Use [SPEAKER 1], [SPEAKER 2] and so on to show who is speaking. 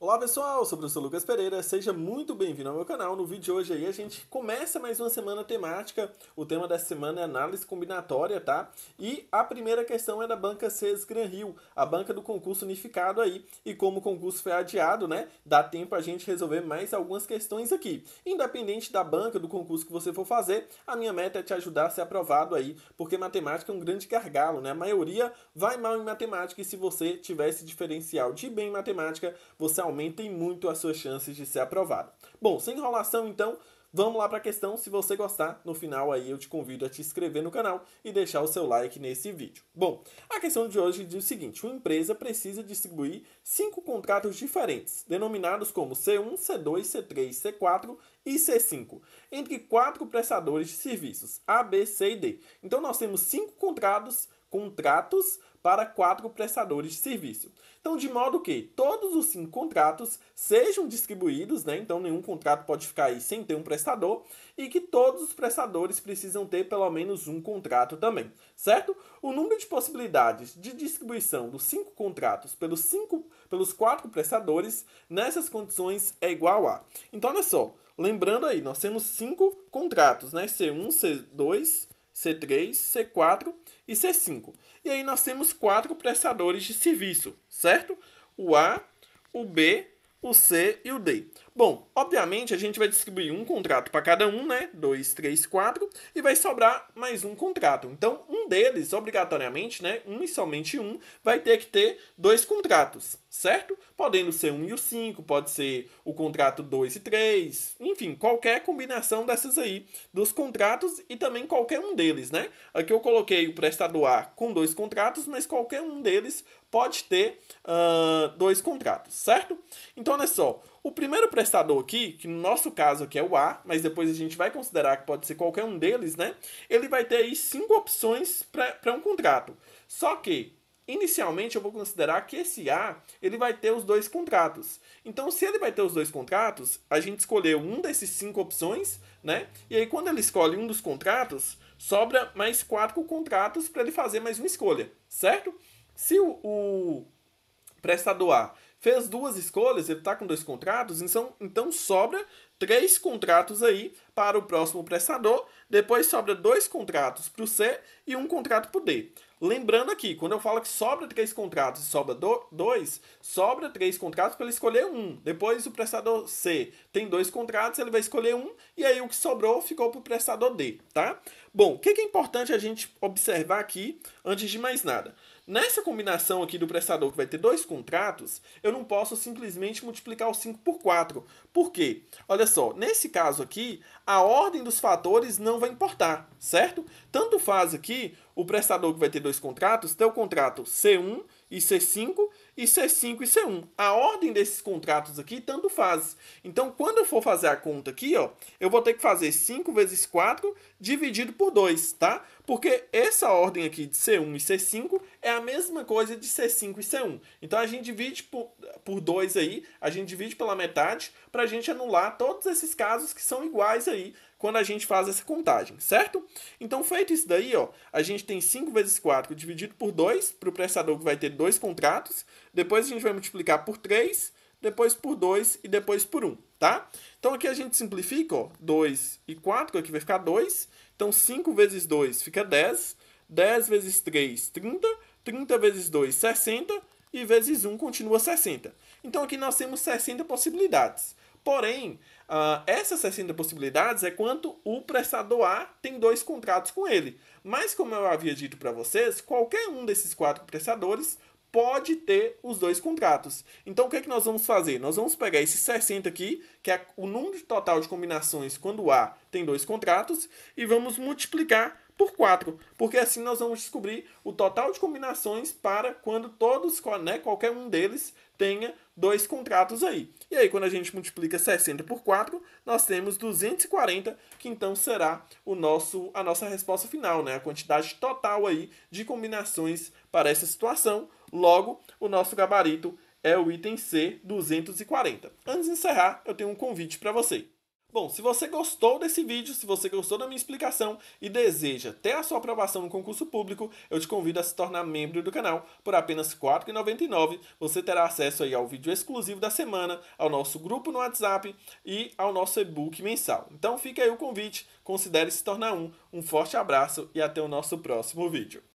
[SPEAKER 1] Olá pessoal, eu sou o professor Lucas Pereira, seja muito bem-vindo ao meu canal. No vídeo de hoje aí a gente começa mais uma semana temática. O tema dessa semana é análise combinatória, tá? E a primeira questão é da banca CES Gran Rio, a banca do concurso unificado aí. E como o concurso foi adiado, né, dá tempo a gente resolver mais algumas questões aqui. Independente da banca, do concurso que você for fazer, a minha meta é te ajudar a ser aprovado aí, porque matemática é um grande gargalo, né? A maioria vai mal em matemática e se você tiver esse diferencial de bem em matemática, você aumentem muito as suas chances de ser aprovado. Bom, sem enrolação então, vamos lá para a questão. Se você gostar, no final aí eu te convido a te inscrever no canal e deixar o seu like nesse vídeo. Bom, a questão de hoje diz o seguinte: uma empresa precisa distribuir 5 contratos diferentes, denominados como C1, C2, C3, C4 e C5, entre 4 prestadores de serviços A, B, C e D. Então nós temos 5 contratos para 4 prestadores de serviço. Então, de modo que todos os 5 contratos sejam distribuídos, né? Então, nenhum contrato pode ficar aí sem ter um prestador, e que todos os prestadores precisam ter pelo menos um contrato também, certo? O número de possibilidades de distribuição dos 5 contratos pelos 4 prestadores nessas condições é igual a. Então, olha só, lembrando aí, nós temos 5 contratos, né? C1, C2, C3, C4 e C5. E aí nós temos 4 prestadores de serviço, certo? O A, o B, o C e o D. Bom, obviamente a gente vai distribuir um contrato para cada um, né? 2, 3, 4, e vai sobrar mais um contrato. Então, um deles, obrigatoriamente, né? Um e somente um, vai ter que ter 2 contratos, certo? Podendo ser 1 e o 5, pode ser o contrato 2 e 3, enfim, qualquer combinação dessas aí, dos contratos e também qualquer um deles, né? Aqui eu coloquei o prestador A com 2 contratos, mas qualquer um deles pode ter 2 contratos, certo? Então, olha só, o primeiro prestador aqui, que no nosso caso aqui é o A, mas depois a gente vai considerar que pode ser qualquer um deles, né? Ele vai ter aí 5 opções para um contrato. Só que, inicialmente, eu vou considerar que esse A, ele vai ter os 2 contratos. Então, se ele vai ter os 2 contratos, a gente escolheu um desses 5 opções, né? E aí, quando ele escolhe um dos contratos, sobra mais 4 contratos para ele fazer mais uma escolha, certo? Se o prestador A fez 2 escolhas, ele está com 2 contratos, então sobra 3 contratos aí para o próximo prestador, depois sobra 2 contratos para o C e um contrato para o D. Lembrando aqui, quando eu falo que sobra 3 contratos e sobra 2, sobra 3 contratos para ele escolher um. Depois o prestador C tem 2 contratos, ele vai escolher um, e aí o que sobrou ficou para o prestador D, tá? Bom, o que é importante a gente observar aqui, antes de mais nada? Nessa combinação aqui do prestador que vai ter 2 contratos, eu não posso simplesmente multiplicar o 5 por 4. Por quê? Olha só, nesse caso aqui, a ordem dos fatores não vai importar, certo? Tanto faz aqui o prestador que vai ter 2 contratos, ter o contrato C1 e C5 e C5 e C1. A ordem desses contratos aqui tanto faz. Então, quando eu for fazer a conta aqui, ó, eu vou ter que fazer 5 vezes 4 dividido por 2, tá? Porque essa ordem aqui de C1 e C5 é a mesma coisa de C5 e C1. Então, a gente divide por 2 aí, a gente divide pela metade, para a gente anular todos esses casos que são iguais aí, quando a gente faz essa contagem, certo? Então, feito isso daí, ó, a gente tem 5 vezes 4 dividido por 2, para o prestador que vai ter 2 contratos. Depois a gente vai multiplicar por 3, depois por 2 e depois por 1, tá? Então, aqui a gente simplifica, ó, 2 e 4, aqui vai ficar 2. Então, 5 vezes 2 fica 10, 10 vezes 3, 30, 30 vezes 2, 60, e vezes 1 continua 60. Então, aqui nós temos 60 possibilidades. Porém, essas 60 possibilidades é quanto o prestador A tem 2 contratos com ele. Mas, como eu havia dito para vocês, qualquer um desses 4 prestadores pode ter os 2 contratos. Então, o que é que nós vamos fazer? Nós vamos pegar esse 60 aqui, que é o número total de combinações quando o A tem 2 contratos, e vamos multiplicar por 4, porque assim nós vamos descobrir o total de combinações para quando todos, né, qualquer um deles tenha 2 contratos aí. E aí, quando a gente multiplica 60 por 4, nós temos 240, que então será a nossa resposta final, né? A quantidade total aí de combinações para essa situação. Logo, o nosso gabarito é o item C, 240. Antes de encerrar, eu tenho um convite para você. Bom, se você gostou desse vídeo, se você gostou da minha explicação e deseja ter a sua aprovação no concurso público, eu te convido a se tornar membro do canal por apenas R$ 4,99. Você terá acesso aí ao vídeo exclusivo da semana, ao nosso grupo no WhatsApp e ao nosso e-book mensal. Então fica aí o convite, considere se tornar um. Um forte abraço e até o nosso próximo vídeo.